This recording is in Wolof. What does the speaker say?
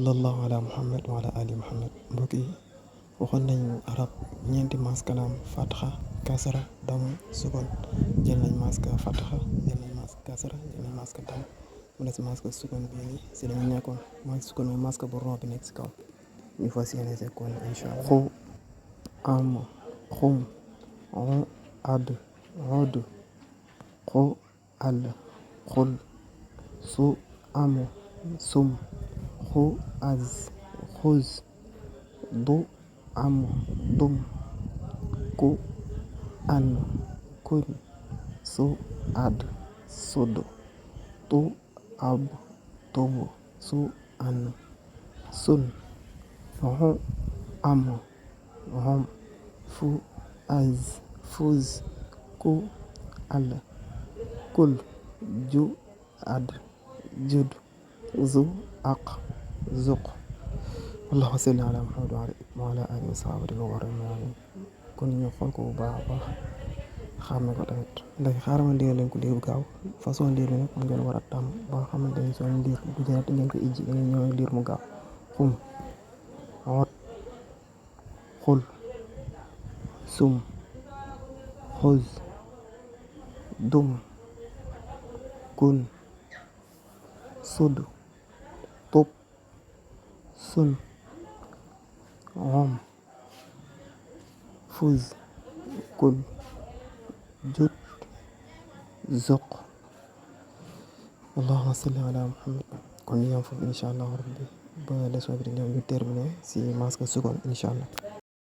sallallahu ala muhammad wa ala ali muhammad. mbokk yi waxoon nañ arab ñeenti maas kalaam fatxa kasara dam sukon. jël nañ maska fatxa, jël nañ maska kasara, jël nañ maska dam, mu des maska sukon bii nii si lañu nekkoon. maska sukon mooy maska bu ron bi nekk si kaw. ñu fas yéene sekkoon incha allah. xu am xum on ad od xu al xul su am sum xu az xuz du am dum ku an kun su ad sud tu ab tubu su an sun xu am xom fu az fuz ku al kul ju ad jud zu aq zuq. allahumma salli ala muhammad wa ala alihi wa sahbihi wa barik. kon ñu xool ko bu baax a baax xàmme ko tamit. léegi xaaral ma liir leen ko liir bu gaaw. façon liir bi nag mu ngeen war a tàmm ba nga xamante ni soo liir bu jëlaat ngeen ko ijji da ngeen ñëw liir mu gaaw. xum ot xul sum xuz dum kun sud tub sun xom fuz kul jut zuq. allahumma salli ala muhammad. kon ñu yam foofu incha allah rabbi ba leçon bi di ñëw ñu terminé si maska sukon incha allah.